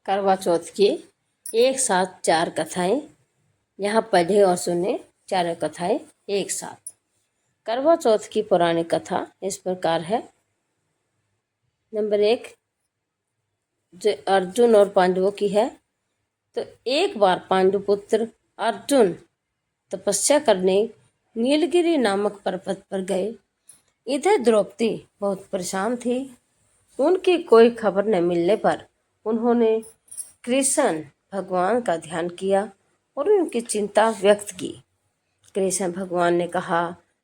करवा चौथ की एक साथ 4 कथाएं। यहाँ पढ़े और सुने चारों कथाएं एक साथ। करवा चौथ की पुरानी कथा इस प्रकार है। नंबर 1 जो अर्जुन और पांडवों की है। तो एक बार पांडुपुत्र अर्जुन तपस्या करने नीलगिरी नामक पर्वत पर गए। इधर द्रौपदी बहुत परेशान थी। उनकी कोई खबर न मिलने पर उन्होंने कृष्ण भगवान का ध्यान किया और उनकी चिंता व्यक्त की। कृष्ण भगवान ने कहा,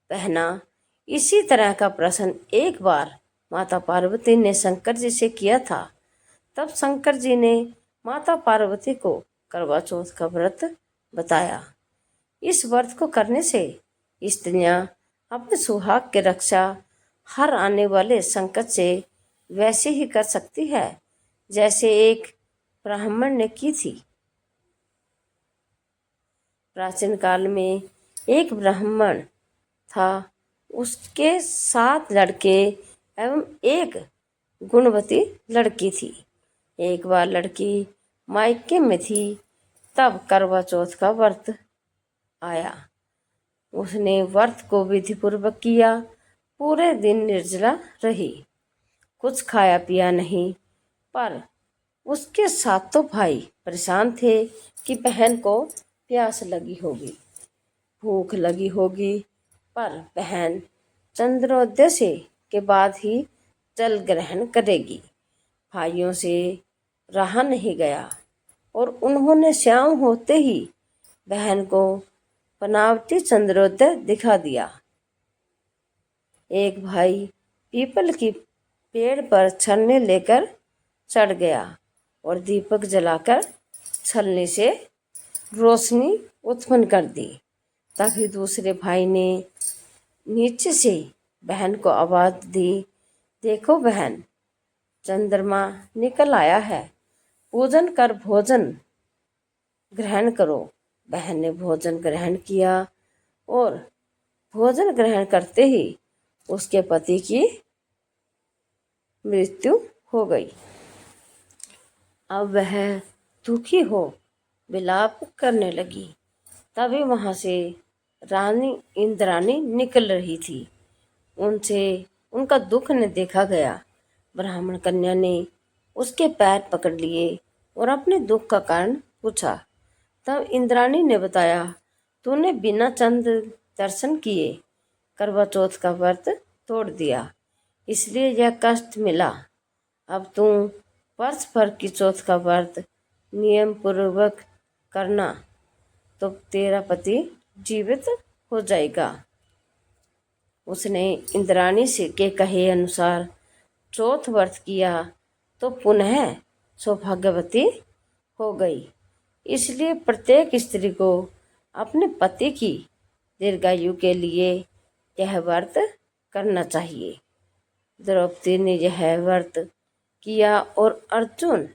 बहना, इसी तरह का प्रश्न एक बार माता पार्वती ने शंकर जी से किया था। तब शंकर जी ने माता पार्वती को करवा चौथ का व्रत बताया। इस व्रत को करने से स्त्रियां अपने सुहाग की रक्षा हर आने वाले संकट से वैसे ही कर सकती है जैसे एक ब्राह्मण ने की थी। प्राचीन काल में एक ब्राह्मण था। उसके 7 लड़के एवं एक गुणवती लड़की थी। एक बार लड़की मायके में थी, तब करवा चौथ का व्रत आया। उसने व्रत को विधिपूर्वक किया। पूरे दिन निर्जला रही, कुछ खाया पिया नहीं। पर उसके सातों भाई परेशान थे कि बहन को प्यास लगी होगी, भूख लगी होगी। पर बहन चंद्रोदय से के बाद ही जल ग्रहण करेगी। भाइयों से रहा नहीं गया और उन्होंने शाम होते ही बहन को बनावटी चंद्रोदय दिखा दिया। एक भाई पीपल की पेड़ पर छलनी लेकर चढ़ गया और दीपक जलाकर छलनी से रोशनी उत्पन्न कर दी। तभी दूसरे भाई ने नीचे से बहन को आवाज दी, देखो बहन, चंद्रमा निकल आया है, पूजन कर भोजन ग्रहण करो। बहन ने भोजन ग्रहण किया और भोजन ग्रहण करते ही उसके पति की मृत्यु हो गई। अब वह दुखी हो विलाप करने लगी। तभी वहां से रानी इंद्राणी निकल रही थी। उनसे उनका दुख न देखा गया। ब्राह्मण कन्या ने उसके पैर पकड़ लिए और अपने दुख का कारण पूछा। तब इंद्राणी ने बताया, तूने बिना चंद्र दर्शन किए करवा चौथ का व्रत तोड़ दिया, इसलिए यह कष्ट मिला। अब तू वर्ष भर की चौथ का व्रत नियम पूर्वक करना तो तेरा पति जीवित हो जाएगा। उसने इंद्राणी से के कहे अनुसार चौथ व्रत किया तो पुनः सौभाग्यवती हो गई। इसलिए प्रत्येक स्त्री को अपने पति की दीर्घायु के लिए यह व्रत करना चाहिए। द्रौपदी ने यह व्रत किया और अर्जुन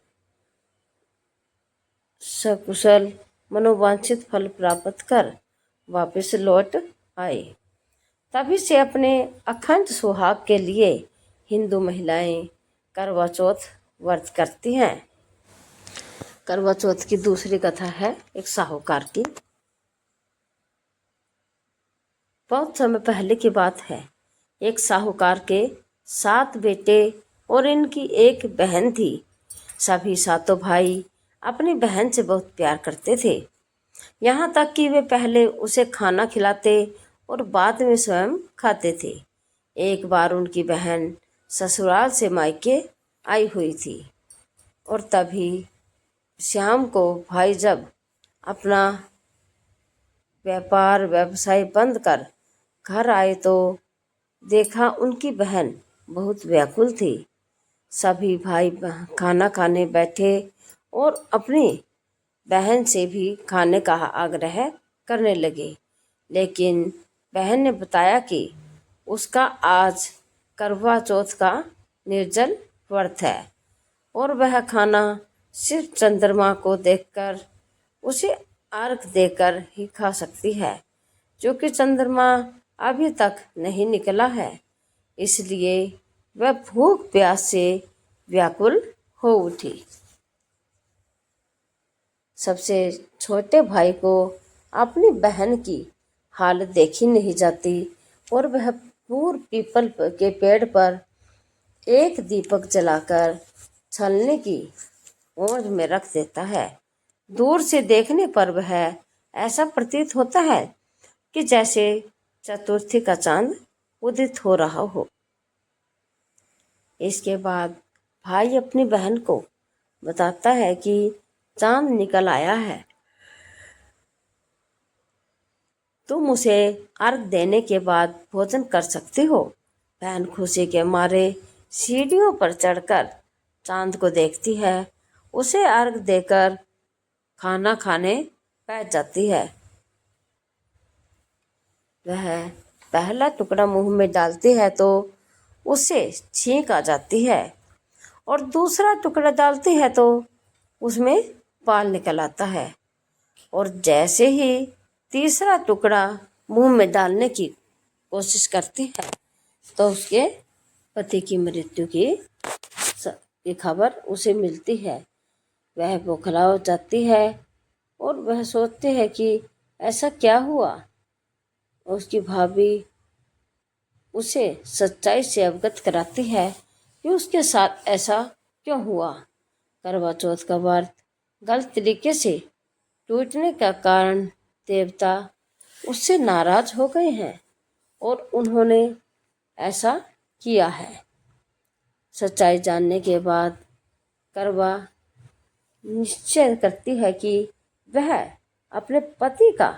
सकुशल मनोवांछित फल प्राप्त कर वापस लौट आए। तभी से अपने अखंड सुहाग के लिए हिंदू महिलाएं करवा चौथ व्रत करती हैं। करवा चौथ की दूसरी कथा है एक साहूकार की। बहुत समय पहले की बात है। एक साहूकार के 7 बेटे और इनकी एक बहन थी। सभी सातों भाई अपनी बहन से बहुत प्यार करते थे, यहाँ तक कि वे पहले उसे खाना खिलाते और बाद में स्वयं खाते थे। एक बार उनकी बहन ससुराल से मायके आई हुई थी और तभी शाम को भाई जब अपना व्यापार व्यवसाय बंद कर घर आए तो देखा उनकी बहन बहुत व्याकुल थी। सभी भाई खाना खाने बैठे और अपनी बहन से भी खाने का आग्रह करने लगे, लेकिन बहन ने बताया कि उसका आज करवा चौथ का निर्जल व्रत है और वह खाना सिर्फ चंद्रमा को देखकर उसे अर्घ देकर ही खा सकती है, जो कि चंद्रमा अभी तक नहीं निकला है। इसलिए वह भूख प्यास से व्याकुल हो उठी। सबसे छोटे भाई को अपनी बहन की हालत देखी नहीं जाती और वह पूर्व पीपल के पेड़ पर एक दीपक जलाकर छलने की ओंज में रख देता है। दूर से देखने पर वह ऐसा प्रतीत होता है कि जैसे चतुर्थी का चांद उदित हो रहा हो। इसके बाद भाई अपनी बहन को बताता है कि चांद निकल आया है, तुम उसे अर्घ देने के बाद भोजन कर सकती हो। बहन खुशी के मारे सीढ़ियों पर चढ़कर चांद को देखती है, उसे अर्घ देकर खाना खाने बैठ जाती है। वह पहला टुकड़ा मुंह में डालती है तो उसे छींक आ जाती है और दूसरा टुकड़ा डालती है तो उसमें बाल निकल आता है और जैसे ही तीसरा टुकड़ा मुंह में डालने की कोशिश करती है तो उसके पति की मृत्यु की खबर उसे मिलती है। वह बौखला हो जाती है और वह सोचती है कि ऐसा क्या हुआ। उसकी भाभी उसे सच्चाई से अवगत कराती है कि उसके साथ ऐसा क्यों हुआ। करवा चौथ का व्रत गलत तरीके से टूटने का कारण देवता उससे नाराज हो गए हैं और उन्होंने ऐसा किया है। सच्चाई जानने के बाद करवा निश्चय करती है कि वह अपने पति का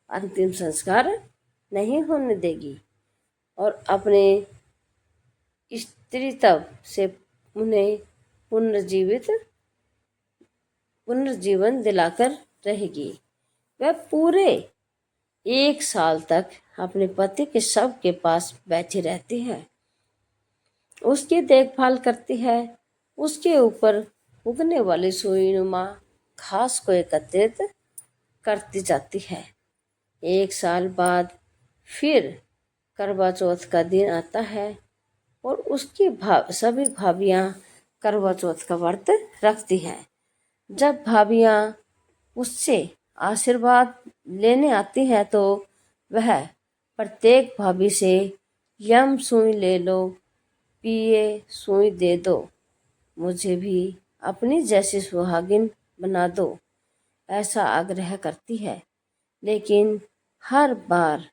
अंतिम संस्कार नहीं होने देगी और अपने स्त्रीत्व से उन्हें पुनर्जीवन दिलाकर रहेगी। वह पूरे 1 साल तक अपने पति के शव के पास बैठी रहती है, उसकी देखभाल करती है, उसके ऊपर उगने वाली सुईनुमा घास को एकत्रित करती जाती है। 1 साल बाद फिर करवा चौथ का दिन आता है और उसकी सभी भाभियाँ करवा चौथ का व्रत रखती हैं। जब भाभियाँ उससे आशीर्वाद लेने आती हैं तो वह प्रत्येक भाभी से यम सुई ले लो, पिए सुई दे दो, मुझे भी अपनी जैसी सुहागिन बना दो, ऐसा आग्रह करती है। लेकिन हर बार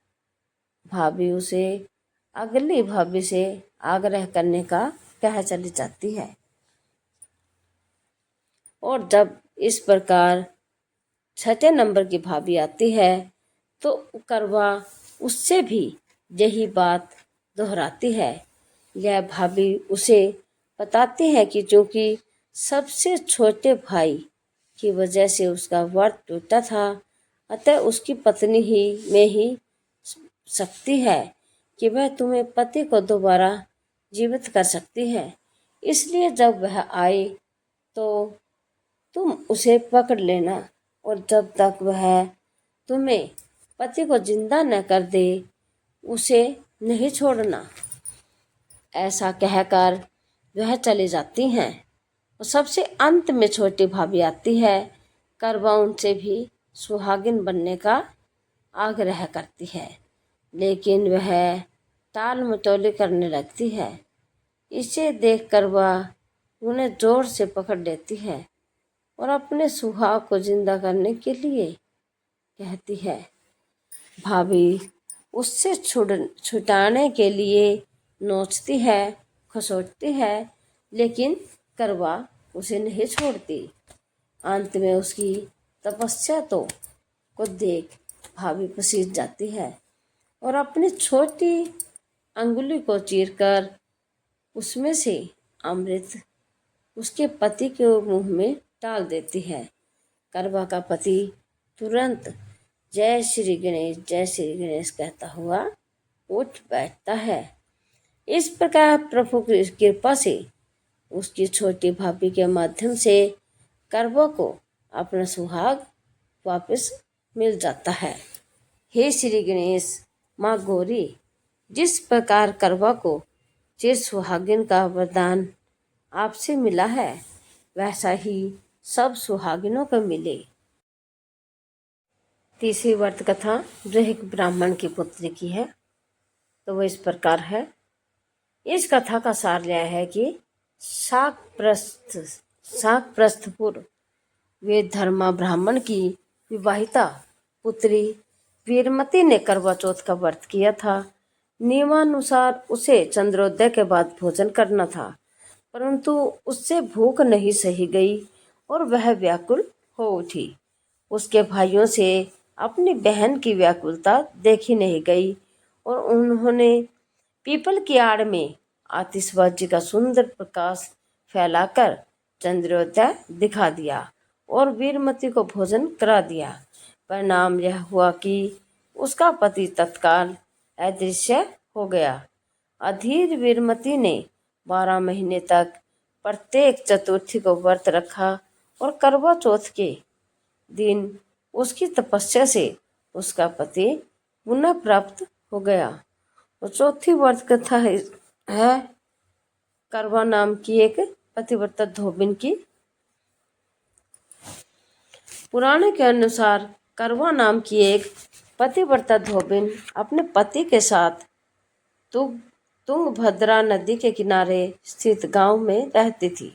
भाभी उसे अगली भाभी से आग्रह करने का कह चली जाती है और जब इस प्रकार 6 नंबर की भाभी आती है तो करवा उससे भी यही बात दोहराती है। यह भाभी उसे बताती है कि चूंकि सबसे छोटे भाई की वजह से उसका व्रत टूटा था, अतः उसकी पत्नी ही में ही शक्ति है कि वह तुम्हें पति को दोबारा जीवित कर सकती है। इसलिए जब वह आए तो तुम उसे पकड़ लेना और जब तक वह तुम्हें पति को जिंदा न कर दे उसे नहीं छोड़ना। ऐसा कहकर वह चली जाती हैं और सबसे अंत में छोटी भाभी आती है। करवा उनसे भी सुहागिन बनने का आग्रह करती है, लेकिन वह टाल मटोली करने लगती है। इसे देख करवा उन्हें जोर से पकड़ लेती है और अपने सुहाग को जिंदा करने के लिए कहती है। भाभी उससे छुटाने के लिए नोचती है, खसोटती है, लेकिन करवा उसे नहीं छोड़ती। अंत में उसकी तपस्या को देख भाभी पसीज जाती है और अपनी छोटी अंगुली को चीरकर उसमें से अमृत उसके पति के मुंह में डाल देती है। करवा का पति तुरंत जय श्री गणेश कहता हुआ उठ बैठता है। इस प्रकार प्रभु की कृपा से उसकी छोटी भाभी के माध्यम से करवा को अपना सुहाग वापस मिल जाता है। हे श्री गणेश, माँ गौरी, जिस प्रकार करवा को चिर सुहागिन का वरदान आपसे मिला है वैसा ही सब सुहागिनों को मिले। तीसरी व्रत कथा गृह ब्राह्मण की पुत्री की है। तो वो इस प्रकार है। इस कथा का सार यह है कि शाक प्रस्थपुर वे धर्मा ब्राह्मण की विवाहिता पुत्री वीरमती ने करवा चौथ का व्रत किया था। नियमानुसार उसे चंद्रोदय के बाद भोजन करना था, परंतु उससे भूख नहीं सही गई और वह व्याकुल हो उठी। उसके भाइयों से अपनी बहन की व्याकुलता देखी नहीं गई और उन्होंने पीपल की आड़ में आतिशबाजी का सुंदर प्रकाश फैलाकर चंद्रोदय दिखा दिया और वीरमती को भोजन करा दिया। परिणाम यह हुआ कि उसका पति तत्काल अदृश्य हो गया। अधीर वीरमती ने 12 महीने तक प्रत्येक चतुर्थी को व्रत रखा और करवा चौथ के दिन उसकी तपस्या से उसका पति पुनः प्राप्त हो गया। और चौथी व्रत कथा है करवा नाम की एक पतिव्रता धोबिन की। पुराण के अनुसार करवा नाम की एक पतिव्रता धोबिन अपने पति के साथ तुंगभद्रा नदी के किनारे स्थित गांव में रहती थी।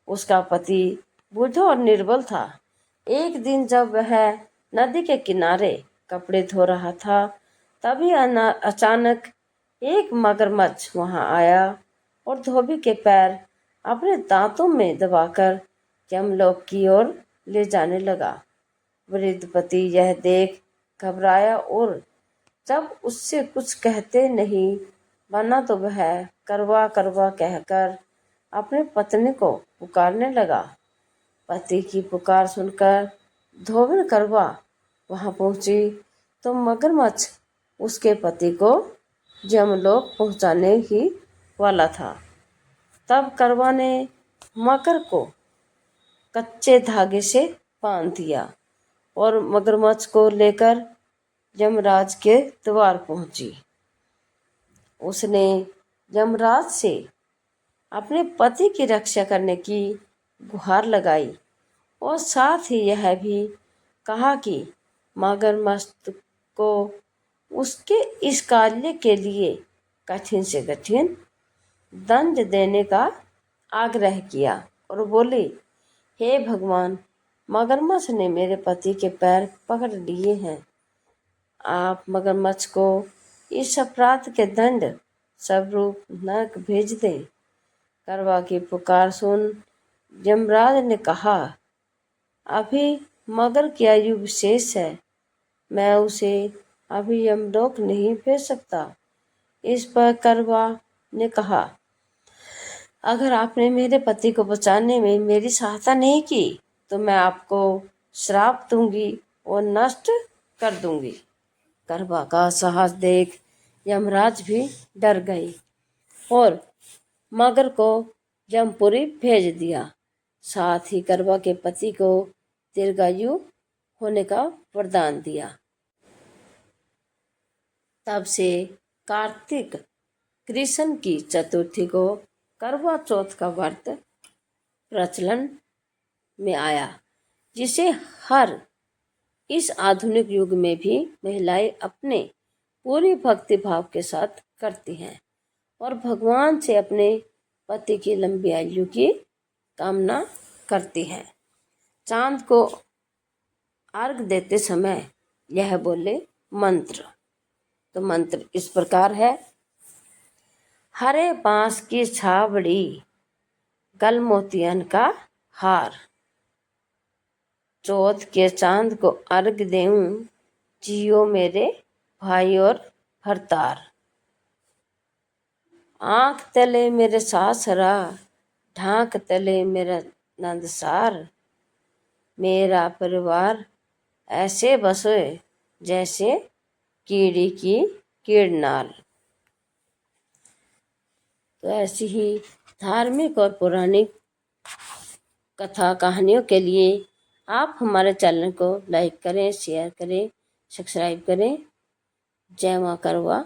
उसका पति बूढ़ा और निर्बल था। एक दिन जब वह नदी के किनारे कपड़े धो रहा था, तभी अचानक एक मगरमच्छ वहां आया और धोबी के पैर अपने दांतों में दबाकर यमलोक की ओर ले जाने लगा। वृद्ध पति यह देख घबराया और जब उससे कुछ कहते नहीं बना तो वह करवा करवा कहकर अपने पत्नी को पुकारने लगा। पति की पुकार सुनकर धोबिन करवा वहां पहुंची तो मगरमच्छ उसके पति को यमलोक पहुंचाने ही वाला था। तब करवा ने मगर को कच्चे धागे से बांध दिया और मगरमच्छ को लेकर यमराज के द्वार पहुंची। उसने यमराज से अपने पति की रक्षा करने की गुहार लगाई और साथ ही यह भी कहा कि मगरमच्छ को उसके इस कार्य के लिए कठिन से कठिन दंड देने का आग्रह किया और बोली, हे भगवान, मगरमच्छ ने मेरे पति के पैर पकड़ लिए हैं। आप मगरमच्छ को इस अपराध के दंड स्वरूप नरक भेज दें। करवा की पुकार सुन यमराज ने कहा, अभी मगर की आयु विशेष है, मैं उसे अभी यमलोक नहीं भेज सकता। इस पर करवा ने कहा, अगर आपने मेरे पति को बचाने में मेरी सहायता नहीं की तो मैं आपको श्राप दूंगी और नष्ट कर दूंगी। करवा का साहस देख यमराज भी डर गए और मगर को यमपुरी भेज दिया। साथ ही करवा के पति को दीर्घायु होने का वरदान दिया। तब से कार्तिक कृष्ण की चतुर्थी को करवा चौथ का व्रत प्रचलन में आया, जिसे हर इस आधुनिक युग में भी महिलाएं अपने पूरी भक्ति भाव के साथ करती हैं और भगवान से अपने पति की लंबी आयु की कामना करती हैं। चांद को अर्घ देते समय यह बोले मंत्र। तो मंत्र इस प्रकार है, हरे बांस की छावड़ी, गल मोतियन का हार, चौथ के चांद को अर्घ देऊं, जियो मेरे भाई और भरतार। आंख तले मेरे सासरा, ढांक तले मेरा नंदसार, मेरा परिवार ऐसे बसे जैसे कीड़ी की कीड़नाल। तो ऐसी ही धार्मिक और पौराणिक कथा कहानियों के लिए आप हमारे चैनल को लाइक करें, शेयर करें, सब्सक्राइब करें। जय मां करवा।